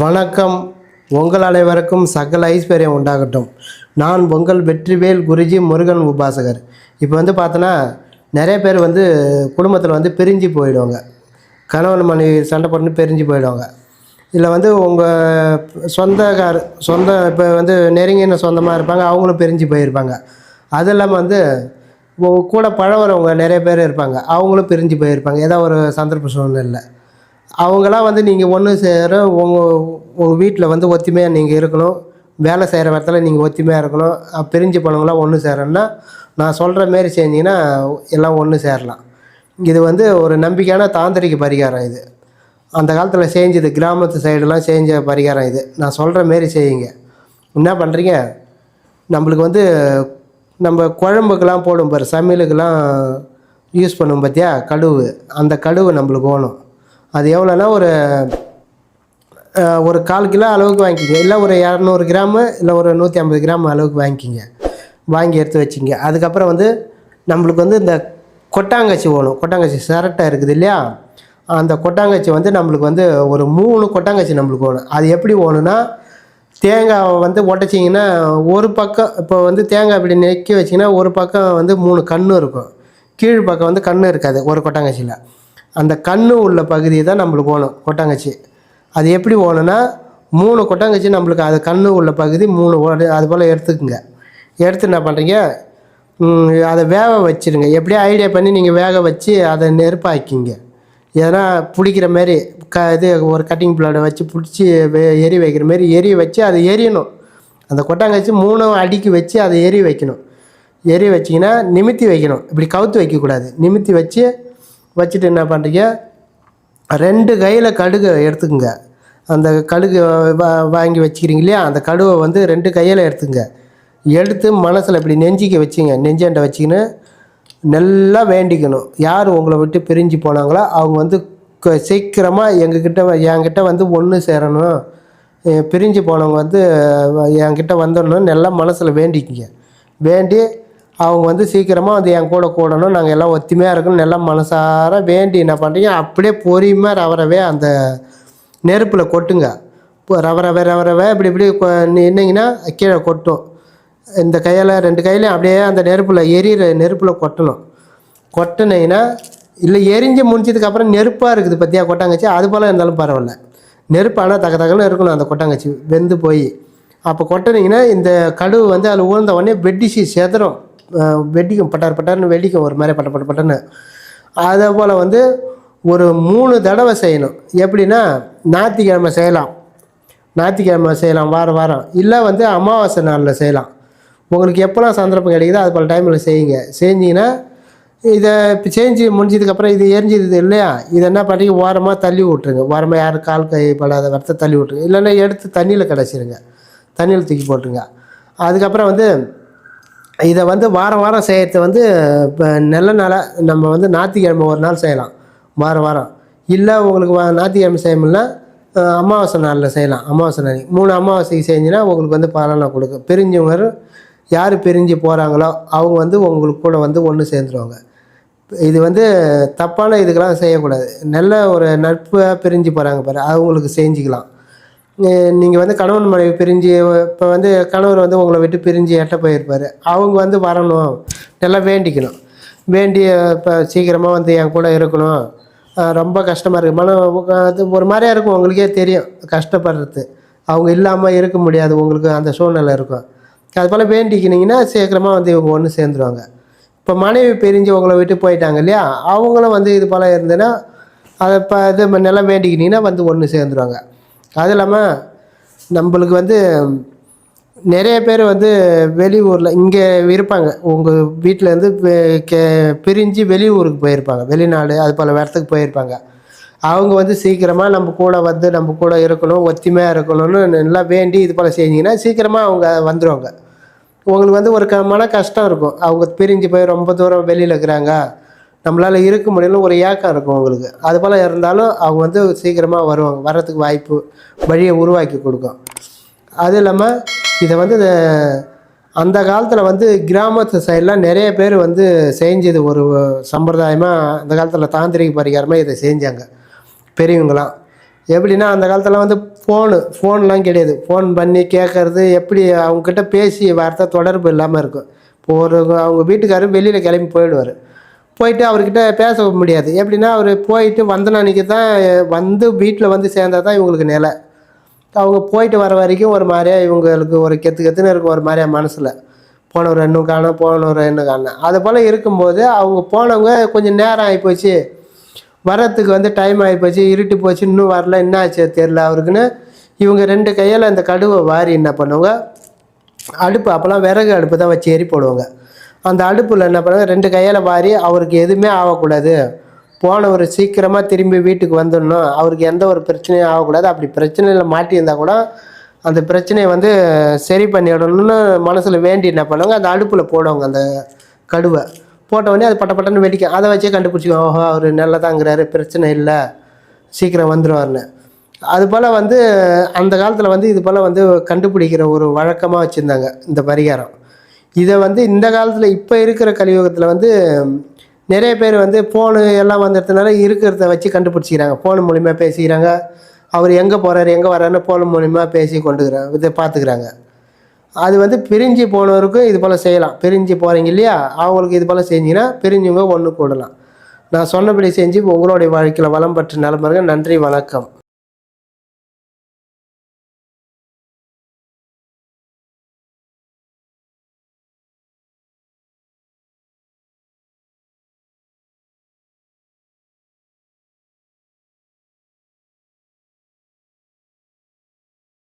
வணக்கம். உங்கள் அனைவருக்கும் சகல ஐஸ்வர்யம் உண்டாகட்டும். நான் உங்கள் வெற்றிவேல் குருஜி முருகன் உபாசகர். இப்போ பார்த்தோன்னா நிறைய பேர் குடும்பத்தில் பிரிஞ்சு போயிடுவாங்க. கணவன் மனைவி சண்டை போட்டு பிரிஞ்சு போயிடுவாங்க. இதில் உங்கள் சொந்த இப்போ நெருங்கின சொந்தமாக இருப்பாங்க, அவங்களும் பிரிஞ்சு போயிருப்பாங்க. அது இல்லாமல் கூட பழகிறவங்க நிறைய பேர் இருப்பாங்க, அவங்களும் பிரிஞ்சு போயிருப்பாங்க. ஏதோ ஒரு சந்தர்ப்ப சூழ்நிலை அவங்களாம் நீங்கள் ஒன்று சேர உங்கள் வீட்டில் ஒத்துமையாக நீங்கள் இருக்கணும். வேலை செய்கிற இடத்துல நீங்கள் ஒத்துமையாக இருக்கணும். பிரிஞ்சு போனவங்களாம் ஒன்று சேரணுன்னா நான் சொல்கிற மாரி செஞ்சிங்கன்னா எல்லாம் ஒன்று சேரலாம். இது ஒரு நம்பிக்கையான தாந்திரிக பரிகாரம். இது அந்த காலத்தில் செஞ்சது, கிராமத்து சைடெலாம் செஞ்ச பரிகாரம். இது நான் சொல்கிற மாரி செய்யுங்க. என்ன பண்ணுறீங்க, நம்மளுக்கு நம்ம குழம்புக்கெல்லாம் போடும் பாரு, சமையலுக்கெல்லாம் யூஸ் பண்ணுவோம் பார்த்தியா, கடுகு. அந்த கடுகு நம்மளுக்கு வேணும். அது எவ்வளோனா ஒரு 1/4 கிலோ அளவுக்கு வாங்கிக்கிங்க. இல்லை ஒரு 200 கிராமு, இல்லை ஒரு 150 கிராம் அளவுக்கு வாங்கிக்கிங்க. வாங்கி எடுத்து வச்சிங்க. அதுக்கப்புறம் நம்மளுக்கு இந்த கொட்டாங்கச்சி வேணும். கொட்டாங்கச்சி சிரட்டை இருக்குது இல்லையா, அந்த கொட்டாங்கச்சி நம்மளுக்கு ஒரு 3 கொட்டாங்கச்சி நம்மளுக்கு வேணும். அது எப்படி வேணும்னா, தேங்காவை உடச்சிங்கன்னா ஒரு பக்கம், இப்போ தேங்காய் இப்படி நெக்கி வச்சிங்கன்னா ஒரு பக்கம் 3 கன்று இருக்கும், கீழ் பக்கம் கன்று இருக்காது ஒரு கொட்டாங்கச்சியில். அந்த கன்று உள்ள பகுதி தான் நம்மளுக்கு வேணும் கொட்டாங்கச்சி. அது எப்படி வேணும்னா, 3 கொட்டாங்கச்சி நம்மளுக்கு அது கன்று உள்ள பகுதி 3 அது போல் எடுத்துக்குங்க. எடுத்து என்ன பண்ணுறீங்க, அதை வேக வச்சுருங்க. எப்படியோ ஐடியா பண்ணி நீங்கள் வேக வச்சு அதை நெருப்பாக்கிங்க. எதனா பிடிக்கிற மாரி இது ஒரு கட்டிங் பிளேடை வச்சு பிடிச்சி எரி வைக்கிற மாரி எரி வச்சு அதை எரியணும். அந்த கொட்டாங்கச்சி 3 அடுக்கி வச்சு அதை எரி வைக்கணும். எரி வச்சிங்கன்னா நிமித்தி வைக்கணும், இப்படி கவுத்து வைக்கக்கூடாது. நிமித்தி வச்சுட்டு என்ன பண்ணுறீங்க, 2 கையில் கடுகு எடுத்துக்குங்க. அந்த கடுகு வாங்கி வச்சுக்கிறீங்க இல்லையா, அந்த கடுவை 2 கையில் எடுத்துங்க. எடுத்து மனசில் இப்படி நெஞ்சிக்க வச்சுங்க. நெஞ்சாண்டை வச்சுக்கின்னு நல்லா வேண்டிக்கணும். யார் உங்களை விட்டு பிரிஞ்சு போனாங்களோ அவங்க சீக்கிரமாக என்கிட்ட ஒன்று சேரணும், பிரிஞ்சு போனவங்க என்கிட்ட வந்துடணும் நல்லா மனசில் வேண்டிக்குங்க. வேண்டி அவங்க சீக்கிரமாக என் கூட கூடணும், நாங்கள் எல்லாம் ஒத்துமையாக இருக்கணும் நல்லா மனசார வேண்டி என்ன பண்ணுறீங்க, அப்படியே பொறியுமா ரவரவே அந்த நெருப்பில் கொட்டுங்க. ரவரவே இப்படி நின்னீங்கன்னா கீழே கொட்டும். இந்த கையில் 2 கையிலையும் அப்படியே அந்த நெருப்பில் கொட்டணும். கொட்டினீங்கன்னா இல்லை எரிஞ்சு முடிஞ்சதுக்கப்புறம் நெருப்பாக இருக்குது பற்றியா கொட்டாங்கச்சி, அது போல் இருந்தாலும் பரவாயில்ல. நெருப்பு ஆனால் தகன்னு இருக்கணும் அந்த கொட்டாங்கச்சி வெந்து போய். அப்போ கொட்டினீங்கன்னா இந்த கடுகு அதில் உழுந்த உடனே வெடிச்சு செதறும், வெடிக்கும், பட்டார்னு வெடிக்கும் ஒரு மாதிரி பட்டன்னு. அதே போல் ஒரு 3 தடவை செய்யணும். எப்படின்னா, ஞாயிற்றுக்கிழமை செய்யலாம் வாரம். இல்லை அமாவாசை நாளில் செய்யலாம். உங்களுக்கு எப்போல்லாம் சந்தர்ப்பம் கிடைக்குதோ அது போல் டைமில் செஞ்சிங்கன்னா இதை இப்போ செஞ்சு முடிஞ்சதுக்கப்புறம் இது எரிஞ்சிது இல்லையா, இதை என்ன பண்ணுறீங்க, ஓரமாக தள்ளி விட்ருங்க. ஓரமாக யாரும் கால் கைப்படாத வரத்தை தள்ளி விட்ருங்க. இல்லைன்னா எடுத்து தண்ணியில் கடைச்சிருங்க, தண்ணியில் தூக்கி போட்டுருங்க. அதுக்கப்புறம் இதை வாரம் செய்யறது இப்போ நல்ல நாளாக நம்ம ஞாயிற்றுக்கிழமை ஒரு நாள் செய்யலாம் வாரம். இல்லை உங்களுக்கு ஞாயிற்றுக்கிழமை செய்யணும்னா அமாவாசை நாளில் செய்யலாம். அமாவாசை நாள் 3 அமாவாசைக்கு செஞ்சுன்னா உங்களுக்கு பலனை கொடுக்கும். பிரிஞ்சவங்க யார் பிரிஞ்சு போகிறாங்களோ அவங்க உங்களுக்கு கூட ஒன்று சேர்ந்துருவாங்க. இது தப்பான இதுக்கெல்லாம் செய்யக்கூடாது. நல்ல ஒரு நட்பாக பிரிஞ்சு போகிறாங்க பாரு, அவங்களுக்கு செஞ்சுக்கலாம். நீங்கள் கணவன் மனைவி பிரிஞ்சு இப்போ கணவர் உங்களை விட்டு பிரிஞ்சு எட்ட போயிருப்பார், அவங்க வரணும் நல்லா வேண்டிக்கணும். வேண்டி இப்போ சீக்கிரமாக என் கூட இருக்கணும், ரொம்ப கஷ்டமாக இருக்குது அது ஒரு மாதிரியாக இருக்கும், உங்களுக்கே தெரியும் கஷ்டப்படுறது. அவங்க இல்லாமல் இருக்க முடியாது, உங்களுக்கு அந்த சூழ்நிலை இருக்கும். அது போல் வேண்டிக்கினீங்கன்னா சீக்கிரமாக இவங்க ஒன்று சேர்ந்துருவாங்க. இப்போ மனைவி பிரிஞ்சு உங்களை விட்டு போயிட்டாங்க இல்லையா, அவங்களும் இது போல் இருந்ததுன்னா அதை இப்போ இது நல்லா வேண்டிக்கினீங்கன்னா ஒன்று சேர்ந்துருவாங்க. அது இல்லாமல் நம்மளுக்கு நிறைய பேர் வெளியூரில் இங்கே இருப்பாங்க. உங்கள் வீட்டிலேருந்து பிரிஞ்சு வெளியூருக்கு போயிருப்பாங்க, வெளிநாடு அது போல் இடத்துக்கு போயிருப்பாங்க. அவங்க சீக்கிரமாக நம்ம கூட இருக்கணும், ஒத்துமையாக இருக்கணும்னு நல்லா வேண்டி இது போல் செஞ்சிங்கன்னா சீக்கிரமாக அவங்க வந்துடுவாங்க. உங்களுக்கு ஒரு மன கஷ்டம் இருக்கும், அவங்க பிரிஞ்சு போய் ரொம்ப தூரம் வெளியில் இருக்கிறாங்க, நம்மளால் இருக்க முடியல, ஒரு ஏக்கம் இருக்கும் உங்களுக்கு. அது போல் இருந்தாலும் அவங்க சீக்கிரமாக வருவாங்க, வர்றதுக்கு வாய்ப்பு வழியை உருவாக்கி கொடுக்கும். அது இல்லாமல் இதை அந்த காலத்தில் கிராமத்து சைடெலாம் நிறைய பேர் செஞ்சது ஒரு சம்பிரதாயமாக அந்த காலத்தில் தாந்திரிக பரிகாரமாக இதை செஞ்சாங்க பெரியவங்களாம். எப்படின்னா அந்த காலத்தில் ஃபோன்லாம் கிடையாது. ஃபோன் பண்ணி கேட்கறது எப்படி அவங்கக்கிட்ட பேசி வார்த்தை தொடர்பு இல்லாமல் இருக்கும். இப்போ அவங்க வீட்டுக்காரர் வெளியில் கிளம்பி போயிடுவார். போயிட்டு அவர்கிட்ட பேச முடியாது. எப்படின்னா அவர் போயிட்டு வந்த அன்றைக்கி தான் வந்து வீட்டில் வந்து சேர்ந்தா தான் இவங்களுக்கு நிலை. அவங்க போயிட்டு வர வரைக்கும் ஒரு மாதிரியா இவங்களுக்கு ஒரு கெத்துன்னு இருக்கும், ஒரு மாதிரியா மனசில். போனவர் இன்னும் காணோம், போனவர் இன்னும் காணோம். அது போல் இருக்கும்போது அவங்க போனவங்க கொஞ்சம் நேரம் ஆகிப்போச்சு, வரத்துக்கு வந்து டைம் ஆகிப்போச்சு, இருட்டி போச்சு, இன்னும் வரல, என்ன ஆச்சு தெரில அவருக்குன்னு இவங்க 2 கையால் அந்த கடுவை வாரி என்ன பண்ணுவாங்க, அடுப்பு அப்போல்லாம் விறகு அடுப்பு தான் வச்சு எரி போடுவாங்க. அந்த அடுப்பில் என்ன பண்ணுவாங்க, 2 கையால் வாரி அவருக்கு எதுவுமே ஆகக்கூடாது, போனவர் சீக்கிரமாக திரும்பி வீட்டுக்கு வந்துடணும், அவருக்கு எந்த ஒரு பிரச்சனையும் ஆகக்கூடாது, அப்படி பிரச்சனையில் மாட்டியிருந்தால் கூட அந்த பிரச்சனையை வந்து சரி பண்ணிடணும்னு மனசில் வேண்டி என்ன பண்ணுவாங்க, அந்த அடுப்பில் போடுவாங்க அந்த கடுவை. போட்டவுடனே அது பட்டன்னு வெடிக்கும். அதை வச்சே கண்டுபிடிச்சிக்குவோம், ஓஹோ அவர் நல்லதாங்கிறாரு, பிரச்சனை இல்லை, சீக்கிரம் வந்துடுவார்னு. அதுபோல் வந்து அந்த காலத்தில் வந்து இது போல் வந்து கண்டுபிடிக்கிற ஒரு வழக்கமாக வச்சுருந்தாங்க இந்த பரிகாரம். இதை வந்து இந்த காலத்தில் இப்போ இருக்கிற கலியுகத்தில் வந்து நிறைய பேர் வந்து ஃபோனு எல்லாம் வந்துடுறதுனால இருக்கிறத வச்சு கண்டுபிடிச்சிக்கிறாங்க. ஃபோன் மூலிமா பேசிக்கிறாங்க. அவர் எங்கே போகிறாரு எங்கே வர்றாருன்னு ஃபோன் மூலிமா பேசி கொண்டுக்கிறாங்க, இதை பார்த்துக்கிறாங்க. அது வந்து பிரிஞ்சு போனவருக்கும் இது போல் செய்யலாம். பிரிஞ்சு போகிறீங்க இல்லையா, அவங்களுக்கு இது போல் செஞ்சிங்கன்னா பிரிஞ்சவங்க ஒன்று கூடலாம். நான் சொன்னபடி செஞ்சு உங்களுடைய வாழ்க்கையில் வளம் பெற்று நலம் பாருங்க. நன்றி, வணக்கம்.